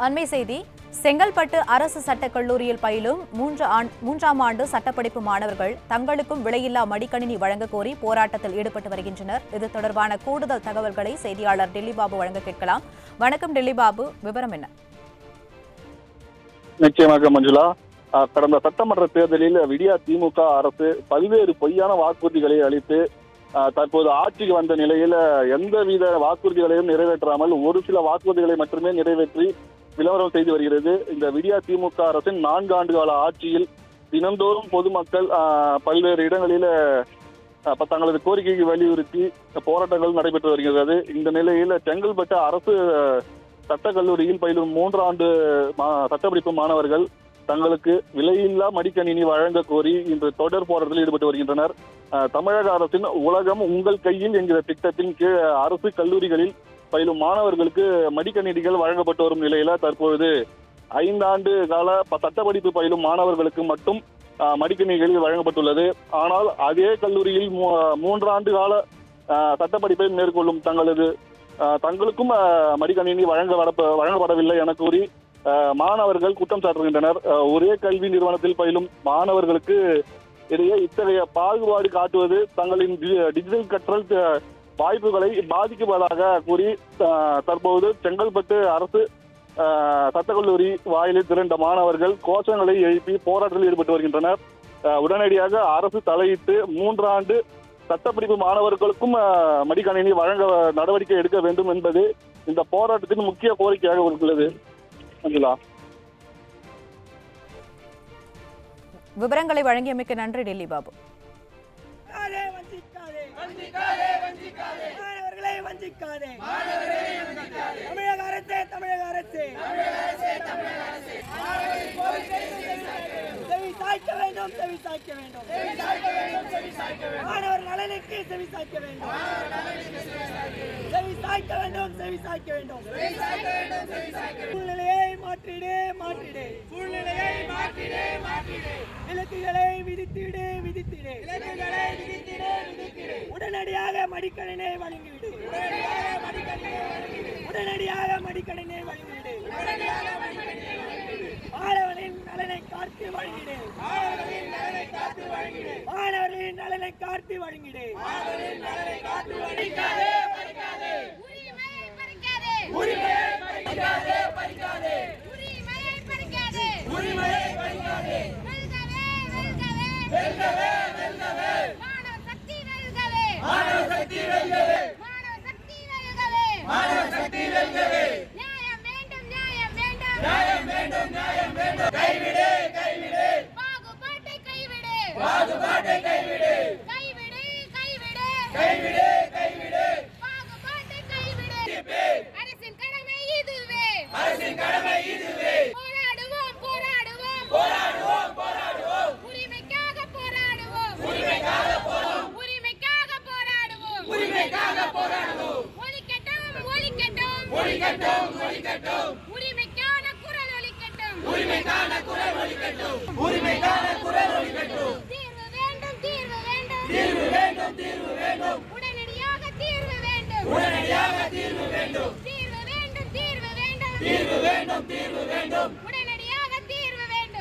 அண்மை செய்தி. செங்கல்பட்டு அரசு சட்டக் கல்லூரியில் பயிலும் மூன்றாம் ஆண்டு சட்டப்படிப்பு மாணவர்கள் தங்களுக்கும் விலையில்லா மடிக்கணினி வழங்க கோரி போராட்டத்தில் ஈடுபட்டு வருகின்றனர். இது தொடர்பான கூடுதல் தகவல்களை செய்தியாளர் டெல்லி பாபு வழங்க கேட்கலாம். வணக்கம் டெல்லி பாபு, விவரம் என்ன? நிச்சயமாக மஞ்சுளா, கடந்த சட்டமன்ற தேர்தலில் விடியா திமுக அரசு பல்வேறு பொய்யான வாக்குறுதிகளை அளித்து தற்போது ஆட்சிக்கு வந்த நிலையில் எந்தவித வாக்குறுதிகளையும் நிறைவேற்றாமல் ஒரு சில வாக்குறுதிகளை மட்டுமே நிறைவேற்றி விளம்பரம் செய்து வருகிறது. இந்த விடியா திமுக அரசின் 4 ஆண்டு கால ஆட்சியில் தினந்தோறும் பொதுமக்கள் பல்வேறு இடங்களில் தங்களது கோரிக்கையை வலியுறுத்தி போராட்டங்கள் நடைபெற்று வருகிறது. இந்த நிலையில் செங்கல்பட்டு அரசு சட்டக் கல்லூரியில் பயிலும் 3 ஆண்டு சட்டப்படிப்பு மாணவர்கள் தங்களுக்கு விலையில்லா மடிக்கணினி வழங்க கோரி இன்று தொடர் போராட்டத்தில் ஈடுபட்டு வருகின்றனர். தமிழக அரசின் உலகம் உங்கள் கையில் என்கிற திட்டத்தின் கீழ் அரசு கல்லூரிகளில் பயிலும் மாணவர்களுக்கு மடிக்கணினிகள் வழங்கப்பட்டு வரும் நிலையில தற்பொழுது 5 ஆண்டு கால சட்டப்படிப்பு பயிலும் மாணவர்களுக்கு மட்டும் மடிக்கணினிகள் வழங்கப்பட்டுள்ளது. ஆனால் அதே கல்லூரியில் 3 ஆண்டு கால சட்டப்படிப்பை மேற்கொள்ளும் தங்களுக்கும் மடிக்கணினி வழங்கப்படவில்லை என கூறி மாணவர்கள் குற்றம் சாட்டுகின்றனர். ஒரே கல்வி நிறுவனத்தில் பயிலும் மாணவர்களுக்கு இடையே இத்தகைய பாகுபாடு காட்டுவது தங்களின் டிஜிட்டல் கற்றல் வாய்ப்புகளை பாதிக்குவதாக கூறி தற்போது செங்கல்பட்டு அரசு சட்டக்கல்லூரி வாயிலில் திரண்ட மாணவர்கள் கோஷங்களை எழுப்பி போராட்டத்தில் ஈடுபட்டு வருகின்றனர். உடனடியாக அரசு தலையிட்டு 3 ஆண்டு சட்டப்படிப்பு மாணவர்களுக்கும் மடிக்கணினி வழங்க நடவடிக்கை எடுக்க வேண்டும் என்பது இந்த போராட்டத்தின் முக்கிய கோரிக்கையாக உள்ளது. விவரங்களை வழங்கியமைக்கு நன்றி டெல்லி பாபு. மாணவர் நலனுக்கு செவி சாய்க்க வேண்டும். சூழ்நிலையை மாற்றிடு. இலக்குகளை விதித்திடு. உடனடியாக மடிக்கணினை வழங்கிவிடு. மாணவரின் நலனை காத்து வழங்கிடு.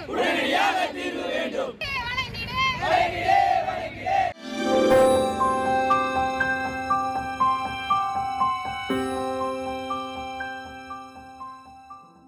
உடனடியாக தீர்வு வேண்டும்.